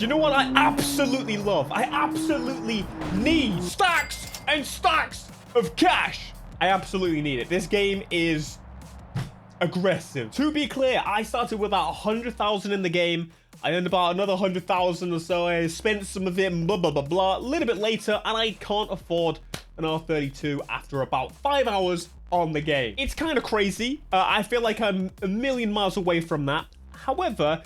Do you know what I absolutely love? I absolutely need stacks and stacks of cash. I absolutely need it. This game is aggressive. To be clear, I started with about 100,000 in the game. I earned about another 100,000 or so. I spent some of it, blah, blah, blah, blah. A little bit later, and I can't afford an R32 after about 5 hours on the game. It's kind of crazy. I feel like I'm a million miles away from that. However,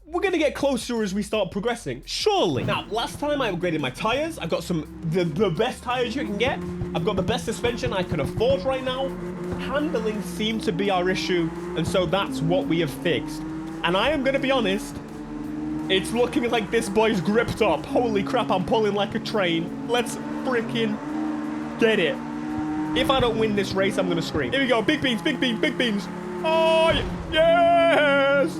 we're going to get closer as we start progressing. Surely. Now, last time I upgraded my tires. I've got the best tires you can get. I've got the best suspension I can afford right now. Handling seemed to be our issue, and so that's what we have fixed. And I am going to be honest, it's looking like this boy's gripped up. Holy crap, I'm pulling like a train. Let's freaking get it. If I don't win this race, I'm going to scream. Here we go. Big beans, big beans, big beans. Oh, yes.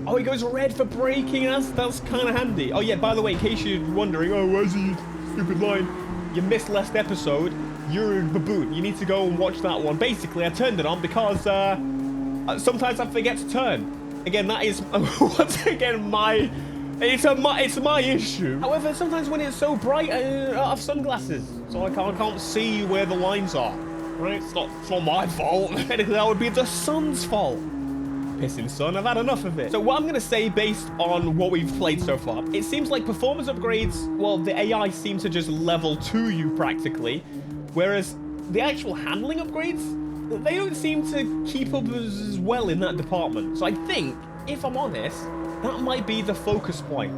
Oh, it goes red for braking. That's kind of handy. Oh, yeah, by the way, in case you're wondering, oh, where's the stupid line? You missed last episode. You're a baboon. You need to go and watch that one. Basically, I turned it on because sometimes I forget to turn. Again, that is once again it's my issue. However, sometimes when it's so bright, I have sunglasses, so I can't see where the lines are. Right? It's not my fault. Technically, that would be the sun's fault. Pissing sun, I've had enough of it. So what I'm gonna say, based on what we've played so far, it seems like performance upgrades, well, the AI seems to just level to you practically, whereas the actual handling upgrades, they don't seem to keep up as well in that department. So I think, if I'm honest, that might be the focus point.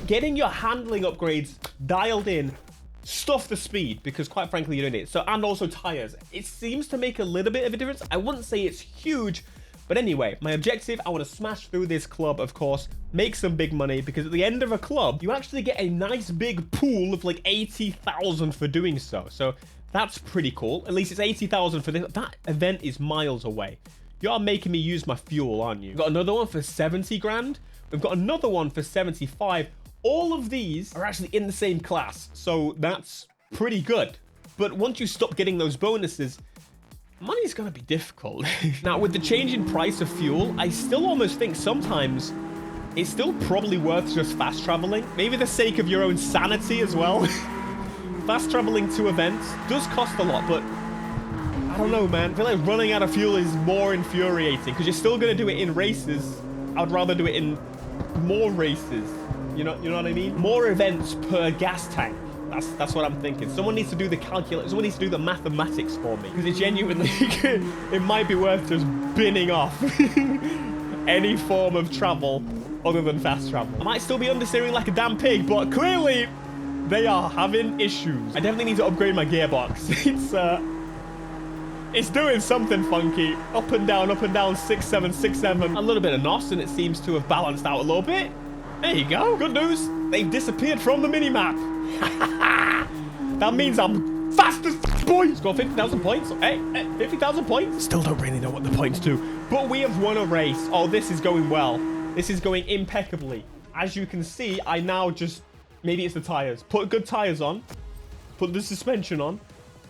Getting your handling upgrades dialed in, stuff the speed, because quite frankly, you don't need it. So, and also tires. It seems to make a little bit of a difference. I wouldn't say it's huge, but anyway, my objective, I want to smash through this club, of course, make some big money, because at the end of a club, you actually get a nice big pool of like 80,000 for doing so. So that's pretty cool. At least it's 80,000 for this. That event is miles away. You are making me use my fuel, aren't you? We've got another one for 70 grand. We've got another one for 75. All of these are actually in the same class, so that's pretty good. But once you stop getting those bonuses, money's gonna be difficult. Now, with the change in price of fuel, I still almost think sometimes it's still probably worth just fast traveling. Maybe the sake of your own sanity as well. Fast traveling to events does cost a lot, but I don't know, man. I feel like running out of fuel is more infuriating because you're still gonna do it in races. I'd rather do it in more races. You know what I mean? More events per gas tank. That's what I'm thinking. Someone needs to do the calculation. Someone needs to do the mathematics for me, because it genuinely it might be worth just binning off any form of travel other than fast travel. I might still be understeering like a damn pig, but clearly they are having issues. I definitely need to upgrade my gearbox. It's doing something funky. Up and down, 6, 7, 6, 7. A little bit of NOS, and it seems to have balanced out a little bit. There you go. Good news. They've disappeared from the minimap. That means I'm fast as boy. Score 50,000 points. Hey, 50,000 points. Still don't really know what the points do, but we have won a race. Oh, this is going well. This is going impeccably. As you can see, I now just, maybe it's the tires. Put good tires on. Put the suspension on.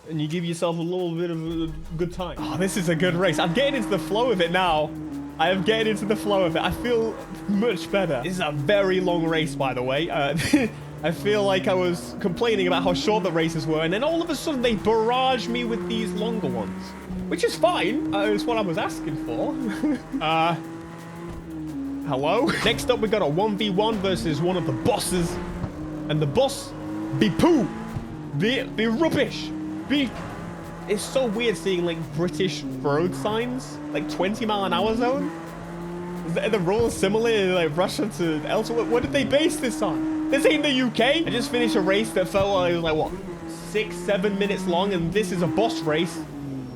And you give yourself a little bit of a good time. Oh, this is a good race. I'm getting into the flow of it now. I am getting into the flow of it. I feel much better. This is a very long race, by the way. I feel like I was complaining about how short the races were, and then all of a sudden they barrage me with these longer ones, which is fine. It's what I was asking for. Hello? Next up, we got a 1v1 versus one of the bosses, and the boss be poo. Be rubbish. It's so weird seeing like British road signs, like 20-mile-an-hour zone. Are the rules similar in like Russia to elsewhere? What did they base this on? This ain't the UK. I just finished a race that felt like it was like what, 6-7 minutes long, and this is a boss race,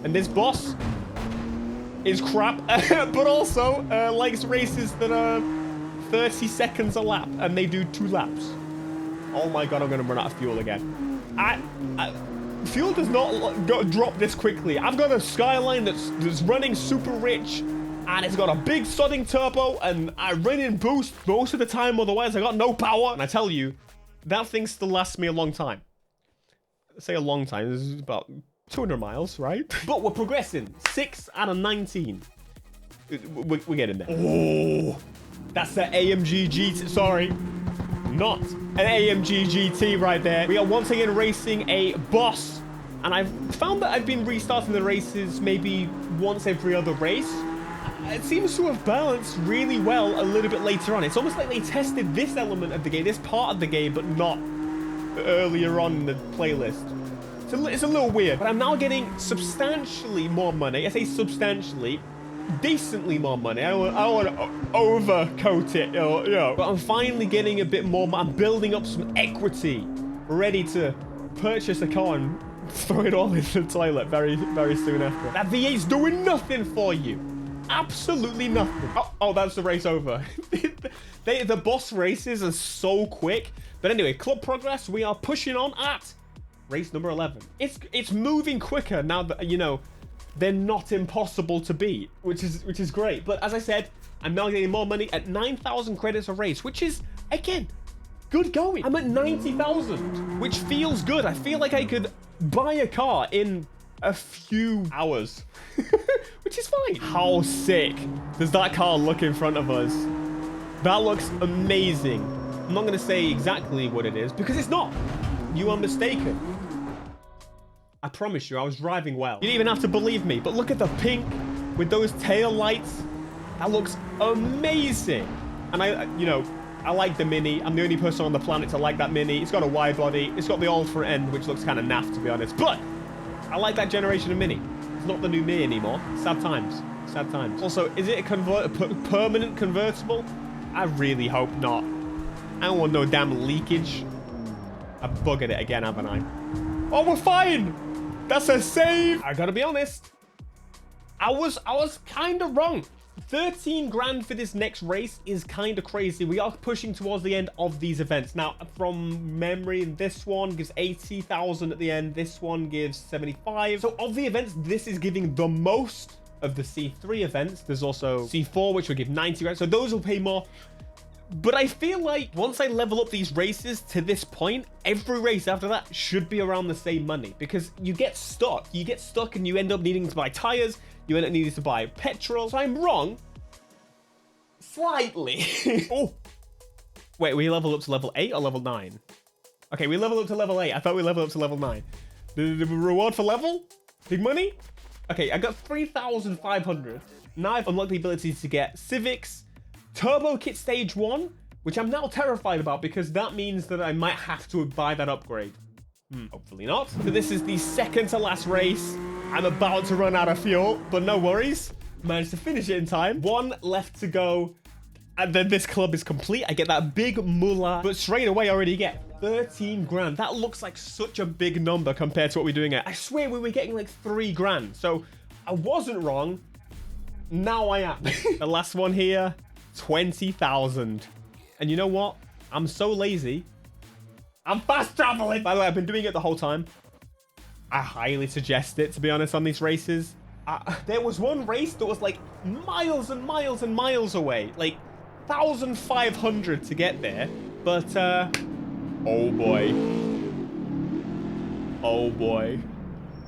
and this boss is crap, but also likes races that are 30 seconds a lap, and they do 2 laps. Oh my god, I'm gonna run out of fuel again. Fuel does not drop this quickly. I've got a Skyline that's running super rich, and it's got a big sodding turbo, and I run in boost most of the time, otherwise I got no power. And I tell you, that thing still lasts me a long time. I say a long time, this is about 200 miles, right? But we're progressing. 6 out of 19. We're getting there. Oh, that's the AMG GT. Sorry. not an AMG GT right there. We are once again racing a boss. And I've found that I've been restarting the races maybe once every other race. It seems to have balanced really well a little bit later on. It's almost like they tested this element of the game, this part of the game, but not earlier on in the playlist. It's a little weird, but I'm now getting substantially more money. I say substantially, decently more money. I don't want to overcoat it, you know. But I'm finally getting a bit more. I'm building up some equity, ready to purchase a car and throw it all in the toilet very, very soon after. That V8's doing nothing for you. Absolutely nothing. Oh, that's the race over. The boss races are so quick. But anyway, club progress. We are pushing on at race number 11. It's moving quicker now that, you know, they're not impossible to beat, which is great. But as I said, I'm now getting more money at 9,000 credits a race, which is, again, good going. I'm at 90,000, which feels good. I feel like I could buy a car in a few hours, which is fine. How sick does that car look in front of us? That looks amazing. I'm not going to say exactly what it is because it's not. You are mistaken. I promise you, I was driving well. You didn't even have to believe me, but look at the pink with those tail lights. That looks amazing. And I like the Mini. I'm the only person on the planet to like that Mini. It's got a wide body. It's got the old front end, which looks kind of naff, to be honest. But I like that generation of Mini. It's not the new Me anymore. Sad times. Sad times. Also, is it a permanent convertible? I really hope not. I don't want no damn leakage. I buggered it again, haven't I? Oh, we're fine. That's a save. I gotta be honest. I was kind of wrong. 13 grand for this next race is kind of crazy. We are pushing towards the end of these events. Now, from memory, this one gives 80,000 at the end. This one gives 75. So of the events, this is giving the most of the C3 events. There's also C4, which will give 90 grand. So those will pay more. But I feel like once I level up these races to this point, every race after that should be around the same money because you get stuck. You get stuck and you end up needing to buy tires. You end up needing to buy petrol. So I'm wrong. Slightly. Oh. Wait, we leveled up to level 8 or level 9? Okay, we leveled up to level 8. I thought we leveled up to level 9. The reward for level? Big money? Okay, I got 3,500. Now I've unlocked the ability to get Civics, Turbo Kit Stage 1, which I'm now terrified about because that means that I might have to buy that upgrade. Hopefully not. So this is the second to last race. I'm about to run out of fuel, but no worries. Managed to finish it in time. One left to go. And then this club is complete. I get that big mullah, but straight away I already get 13 grand. That looks like such a big number compared to what we're doing here. I swear we were getting like 3 grand. So I wasn't wrong. Now I am. The last one here, 20,000. And you know what? I'm so lazy. I'm fast traveling. By the way, I've been doing it the whole time. I highly suggest it, to be honest, on these races. There was one race that was like miles and miles and miles away. Like 1,500 to get there. But, oh boy. Oh boy.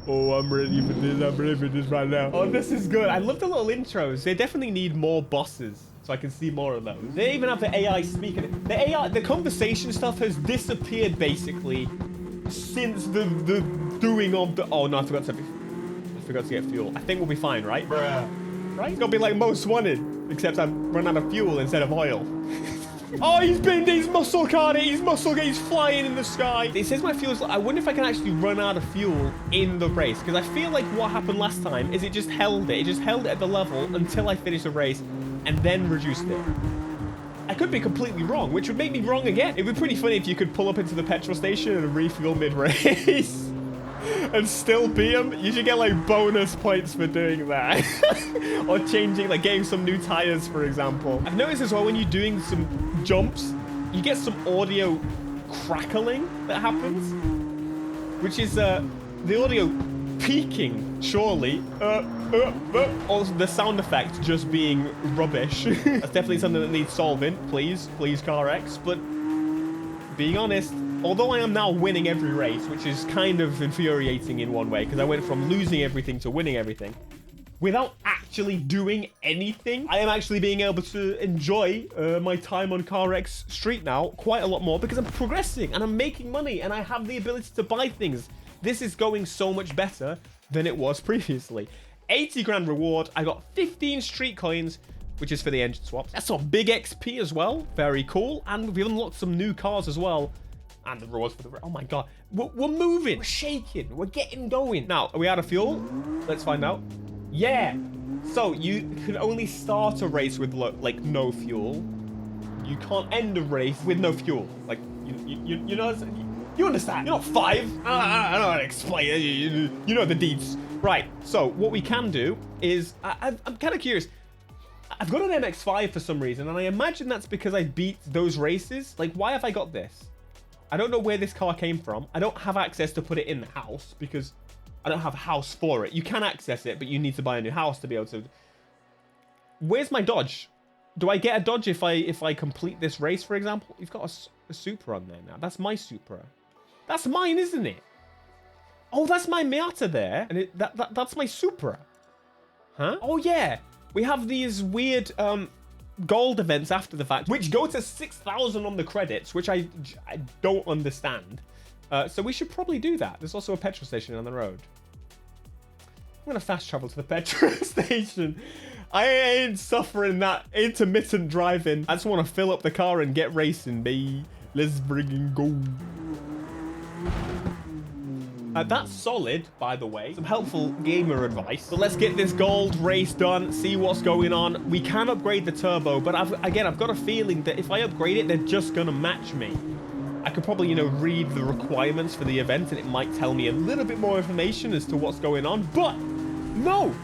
Oh, I'm ready for this. I'm ready for this right now. Oh, this is good. I love the little intros. They definitely need more bosses so I can see more of those. They even have the AI speaking. The AI, the conversation stuff has disappeared basically since the doing of the... Oh, no, I forgot to get fuel. I think we'll be fine, right? Bruh. Right? It's gonna be like Most Wanted, except I've run out of fuel instead of oil. Oh, he's muscle carded. He's flying in the sky. It says my fuel's... I wonder if I can actually run out of fuel in the race, because I feel like what happened last time is it just held it. It just held it at the level until I finished the race and then reduced it. I could be completely wrong, which would make me wrong again. It'd be pretty funny if you could pull up into the petrol station and refuel mid-race and still beat them. You should get like bonus points for doing that. Or changing, like getting some new tires, for example. I've noticed as well when you're doing some jumps, you get some audio crackling that happens, which is the audio peaking, surely. Also, the sound effect just being rubbish. That's definitely something that needs solving. Please, CarX. But being honest, although I am now winning every race, which is kind of infuriating in one way, because I went from losing everything to winning everything, without actually doing anything. I am actually being able to enjoy my time on CarX Street now quite a lot more because I'm progressing and I'm making money and I have the ability to buy things. This is going so much better than it was previously. 80 grand reward. I got 15 street coins, which is for the engine swaps. That's some big XP as well. Very cool. And we've unlocked some new cars as well. And the rewards for the... Oh my God. We're moving. We're shaking. We're getting going. Now, are we out of fuel? Let's find out. Yeah. So you can only start a race with like no fuel. You can't end a race with no fuel. Like, you know... You understand? You're not 5. I don't know how to explain it. You know the deeds. Right. So what we can do is... I'm kind of curious. I've got an MX-5 for some reason, and I imagine that's because I beat those races. Like, why have I got this? I don't know where this car came from. I don't have access to put it in the house because I don't have a house for it. You can access it, but you need to buy a new house to be able to... Where's my Dodge? Do I get a Dodge if I complete this race, for example? You've got a Supra on there now. That's my Supra. That's mine, isn't it? Oh, that's my Miata there. And that's my Supra. Huh? Oh, yeah. We have these weird gold events after the fact, which go to 6,000 on the credits, which I don't understand. So we should probably do that. There's also a petrol station on the road. I'm going to fast travel to the petrol station. I ain't suffering that intermittent driving. I just want to fill up the car and get racing, baby. Let's friggin' go. That's solid, by the way. Some helpful gamer advice. But let's get this gold race done, see what's going on. We can upgrade the turbo, but I've got a feeling that if I upgrade it, they're just going to match me. I could probably, read the requirements for the event, and it might tell me a little bit more information as to what's going on. But no,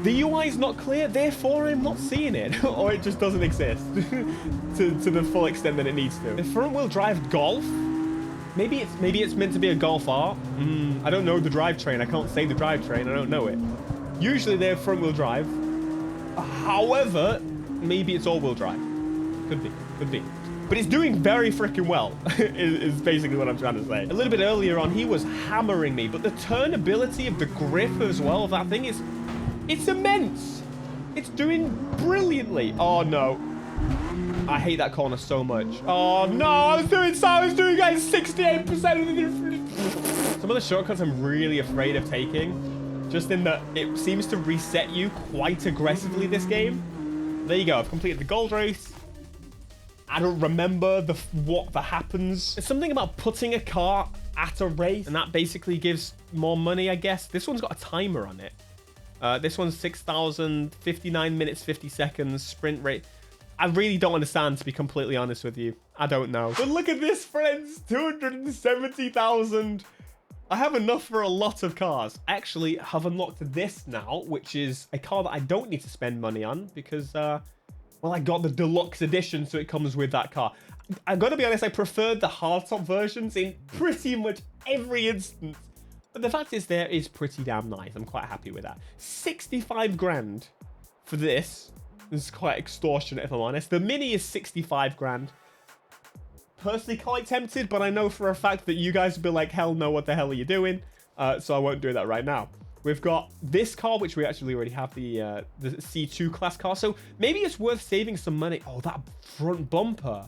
the UI is not clear, therefore I'm not seeing it. Or it just doesn't exist to the full extent that it needs to. The front-wheel drive Golf? Maybe it's meant to be a Golf R. I don't know the drivetrain. I can't say the drivetrain. I don't know it. Usually they're front-wheel drive. However, maybe it's all-wheel drive. Could be. But it's doing very freaking well, is basically what I'm trying to say. A little bit earlier on, he was hammering me, but the turnability of the grip as well of that thing it's immense. It's doing brilliantly. Oh, no. I hate that corner so much. Oh, no. I was doing guys 68% of the... Some of the shortcuts I'm really afraid of taking. Just in that it seems to reset you quite aggressively this game. There you go. I've completed the gold race. I don't remember what happens. There's something about putting a car at a race, and that basically gives more money, I guess. This one's got a timer on it. This one's 6,000, 59 minutes, 50 seconds, sprint rate. I really don't understand, to be completely honest with you. I don't know. But look at this, friends. 270,000. I have enough for a lot of cars. I actually have unlocked this now, which is a car that I don't need to spend money on because, well, I got the deluxe edition, so it comes with that car. I've got to be honest, I preferred the hardtop versions in pretty much every instance. But the fact is, there is pretty damn nice. I'm quite happy with that. 65 grand for this. This is quite extortionate, if I'm honest. The Mini is 65 grand. Personally quite tempted, but I know for a fact that you guys will be like, hell no, what the hell are you doing? So I won't do that right now. We've got this car, which we actually already have, the C2 class car. So maybe it's worth saving some money. Oh, that front bumper.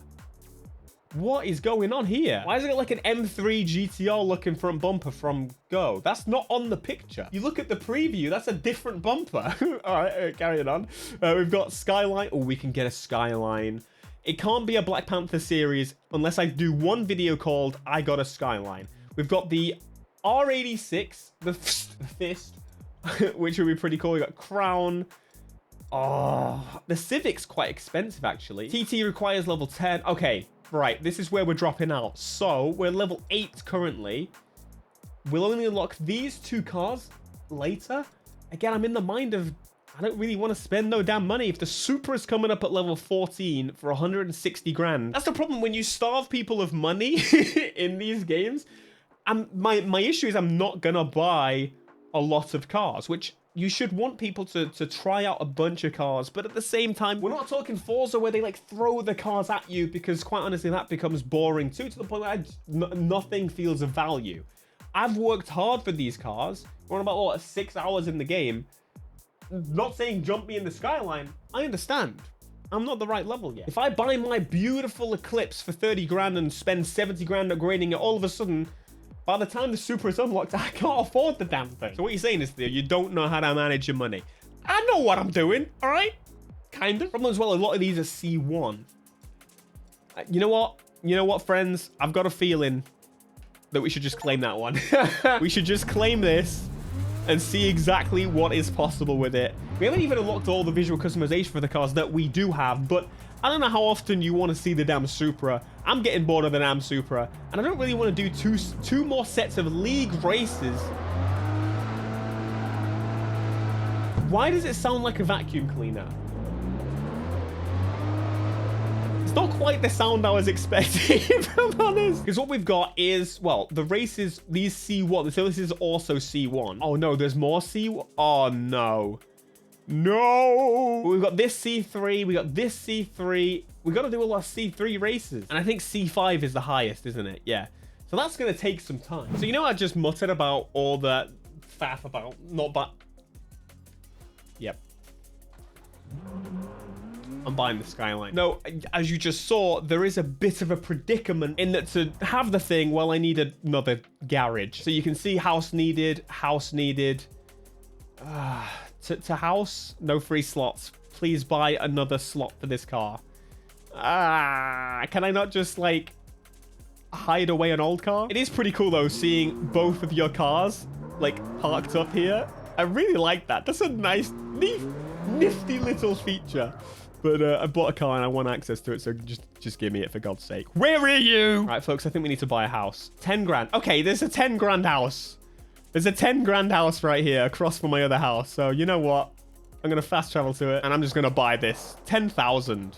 What is going on here? Why is it got like an M3 GTR looking front bumper from Go? That's not on the picture. You look at the preview, that's a different bumper. All right, carrying on. We've got Skyline. Oh, we can get a Skyline. It can't be a Black Panther series unless I do one video called I Got a Skyline. We've got the R86, the Fist, which would be pretty cool. We got Crown. Oh, the Civic's quite expensive, actually. TT requires level 10. Okay. Right, this is where we're dropping out. So, we're level 8 currently. We'll only unlock these two cars later. Again, I'm in the mind of... I don't really want to spend no damn money. If the Supra's coming up at level 14 for 160 grand. That's the problem when you starve people of money in these games. My issue is I'm not going to buy a lot of cars, which... You should want people to try out a bunch of cars, but at the same time, we're not talking Forza where they like throw the cars at you because quite honestly, that becomes boring too, to the point where nothing feels of value. I've worked hard for these cars. We're on about, what, 6 hours in the game. not saying jump me in the skyline. I understand. I'm not the right level yet. If I buy my beautiful Eclipse for 30 grand and spend 70 grand upgrading it, all of a sudden, by the time the Supra is unlocked, I can't afford the damn thing. So what you're saying is, Theo, you don't know how to manage your money. I know what I'm doing, all right? Kind of. Problem as well, a lot of these are C1. You know what? You know what, friends? I've got a feeling that we should just claim that one. We should just claim this and see exactly what is possible with it. We haven't even unlocked all the visual customization for the cars that we do have, but I don't know how often you want to see the damn Supra. I'm getting bored of the damn Supra, and I don't really want to do two more sets of league races. Why does it sound like a vacuum cleaner? It's not quite the sound I was expecting, if I'm honest. Because what we've got is, well, the races, these C1. So this is also C1. Oh, no, there's more C1. Oh, no. No. We've got this C3. We got this C3. We got to do a lot of C3 races. And I think C5 is the highest, isn't it? Yeah. So that's going to take some time. So, you know, I just muttered about all that faff about not but. Yep. I'm buying the Skyline. No, as you just saw, there is a bit of a predicament in that to have the thing, well, I need another garage. So you can see house needed, house needed. To house, no free slots. Please buy another slot for this car. Can I not just, like, hide away an old car? It is pretty cool, though, seeing both of your cars, like, parked up here. I really like that. That's a nice, nifty little feature. But I bought a car and I want access to it, so just give me it, for God's sake. Where are you? All right, folks, I think we need to buy a house. 10 grand. Okay, there's a 10 grand house. There's a 10 grand house right here across from my other house. So you know what? I'm going to fast travel to it and I'm just going to buy this. 10,000.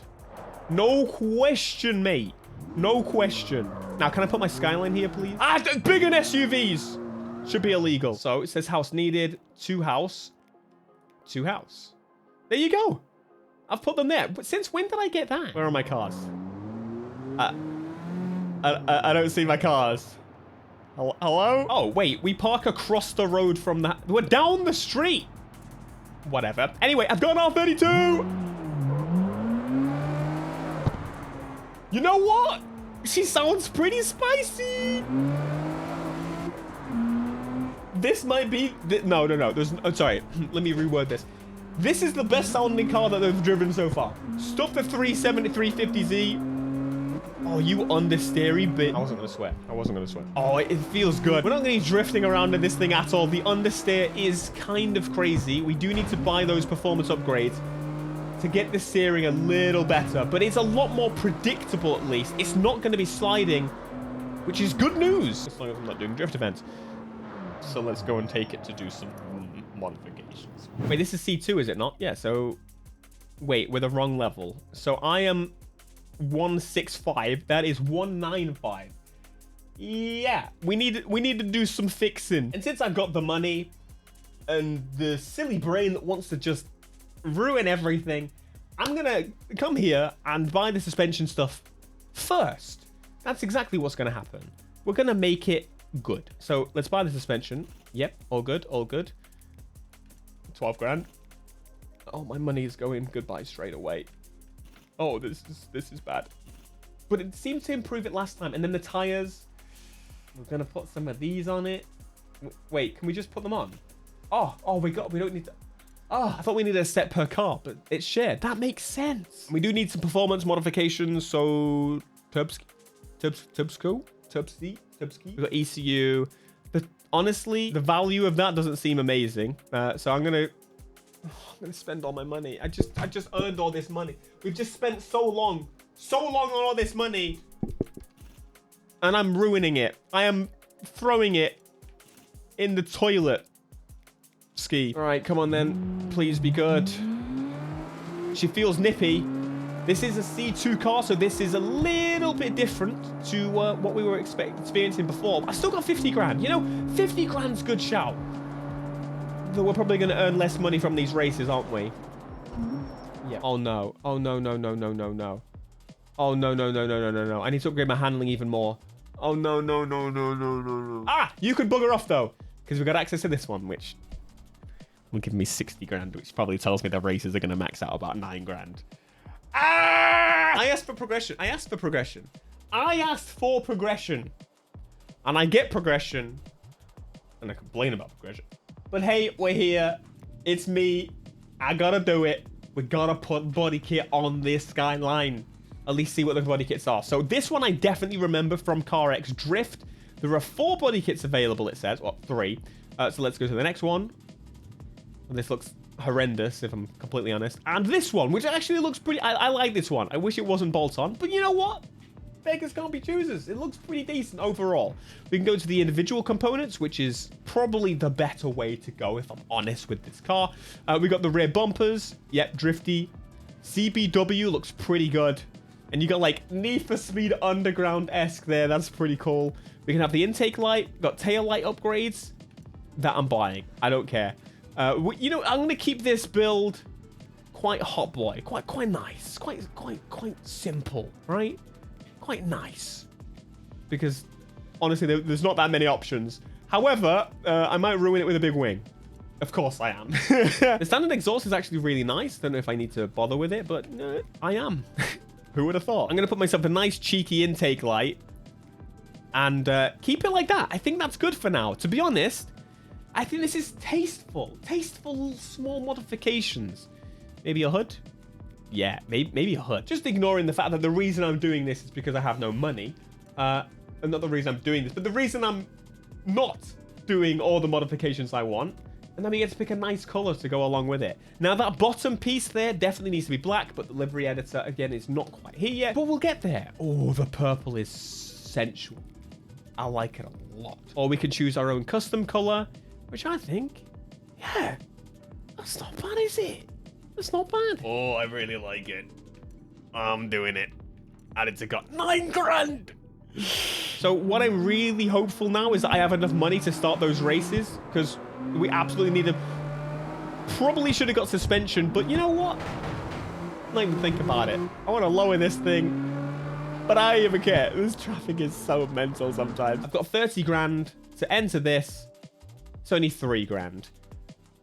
No question, mate. No question. Now, can I put my Skyline here, please? Bigger SUVs. Should be illegal. So it says house needed. 2 house. 2 house. There you go. I've put them there. But since when did I get that? Where are my cars? I don't see my cars. Hello? Oh, wait. We park across the road from the... We're down the street. Whatever. Anyway, I've got an R32. You know what? She sounds pretty spicy. This might be... No. There's... Oh, sorry. Let me reword this. This is the best sounding car that they've driven so far. Stuff the 370, 350Z. Oh, you understeery bit. I wasn't going to swear. Oh, it feels good. We're not going to be drifting around in this thing at all. The understeer is kind of crazy. We do need to buy those performance upgrades to get the steering a little better. But it's a lot more predictable, at least. It's not going to be sliding, which is good news. As long as I'm not doing drift events. So let's go and take it to do some modifications. Wait, this is C2, is it not? Yeah, so... Wait, we're the wrong level. So I am 165. That is 195. Yeah, we need to do some fixing. And since I've got the money and the silly brain that wants to just ruin everything, I'm gonna come here and buy the suspension stuff first. That's exactly what's gonna happen. We're gonna make it good. So let's buy the suspension. Yep, all good, all good. 12 grand. Oh, my money is going goodbye straight away. Oh, this is bad. But it seemed to improve it last time. And then the tires. We're gonna put some of these on it. Wait, can we just put them on? Oh, we don't need to. Oh, I thought we needed a set per car, but it's shared. That makes sense. We do need some performance modifications. So Turbski. We've got ECU. But honestly, the value of that doesn't seem amazing. So I'm gonna spend all my money. I just earned all this money. We've just spent so long on all this money, and I'm ruining it. I am throwing it in the toilet. Ski. All right, come on then. Please be good. She feels nippy. This is a C2 car, so this is a little bit different to what we were experiencing before. I still got 50 grand. You know, 50 grand's good shout. Though we're probably going to earn less money from these races, aren't we? Yeah. Oh, no. Oh, no. Oh, no. I need to upgrade my handling even more. Oh, no. Ah, you could bugger off, though, because we've got access to this one, which and giving me 60 grand, which probably tells me the races are going to max out about 9 grand. Ah! I asked for progression. I asked for progression. I asked for progression. And I get progression. And I complain about progression. But hey, we're here. It's me. I gotta do it. We gotta put body kit on this Skyline. At least see what the body kits are. So this one I definitely remember from CarX Drift. There are 4 body kits available, it says. Well, 3. So let's go to the next one. And this looks horrendous, if I'm completely honest. And this one, which actually looks pretty... I like this one. I wish it wasn't bolt-on. But you know what? Beggars can't be choosers. It looks pretty decent overall. We can go to the individual components, which is probably the better way to go, if I'm honest with this car. We got the rear bumpers. Yep, drifty. CBW looks pretty good. And you got like Need for Speed Underground-esque there. That's pretty cool. We can have the intake light. Got tail light upgrades. That I'm buying. I don't care. You know, I'm going to keep this build quite hot boy. Quite nice. Quite simple, right? Quite nice, because honestly there's not that many options. However, I might ruin it with a big wing. Of course I am. The standard exhaust is actually really nice. Don't know if I need to bother with it, but I am. Who would have thought? I'm gonna put myself a nice cheeky intake light and keep it like that. I think that's good for now. To be honest, I think this is tasteful small modifications. Maybe a hood. Yeah, maybe a hood. Just ignoring the fact that the reason I'm doing this is because I have no money. And not the reason I'm doing this, but the reason I'm not doing all the modifications I want. And then we get to pick a nice color to go along with it. Now, that bottom piece there definitely needs to be black, but the livery editor, again, is not quite here yet. But we'll get there. Oh, the purple is sensual. I like it a lot. Or we can choose our own custom color, which I think, yeah, that's not bad, is it? That's not bad. Oh, I really like it. I'm doing it. Added to got 9 grand. So what I'm really hopeful now is that I have enough money to start those races, because we absolutely need to... Probably should have got suspension, but you know what? Not even think about it. I want to lower this thing, but I don't even care. This traffic is so mental sometimes. I've got 30 grand to enter this. It's only 3 grand.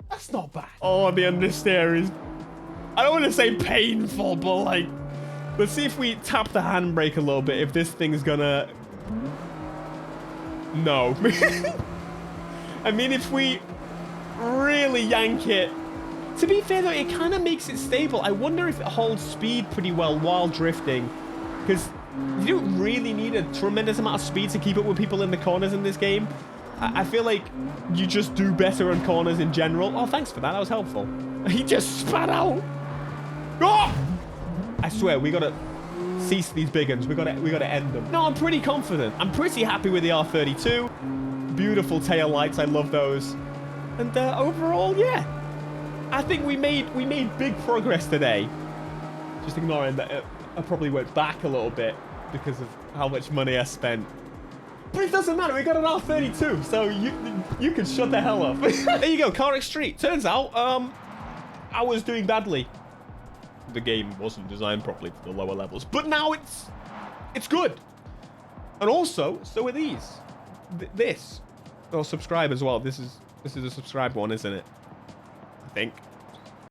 That's not bad. Oh, the understeer is... I don't want to say painful, but like... Let's see if we tap the handbrake a little bit, if this thing's gonna... No. I mean, if we really yank it... To be fair, though, it kind of makes it stable. I wonder if it holds speed pretty well while drifting. Because you don't really need a tremendous amount of speed to keep up with people in the corners in this game. I feel like you just do better on corners in general. Oh, thanks for that. That was helpful. He just spat out. Oh! I swear, we gotta cease these big uns. We gotta end them. No, I'm pretty confident. I'm pretty happy with the R32. Beautiful tail lights. I love those. And overall, yeah, I think we made big progress today. Just ignoring that I probably went back a little bit because of how much money I spent. But it doesn't matter. We got an R32, so you can shut the hell up. There you go, CarX Street. Turns out, I was doing badly. The game wasn't designed properly for the lower levels, but now it's good. And also, so are these. This. Oh, subscribe as well. This is a subscribe one, isn't it? I think.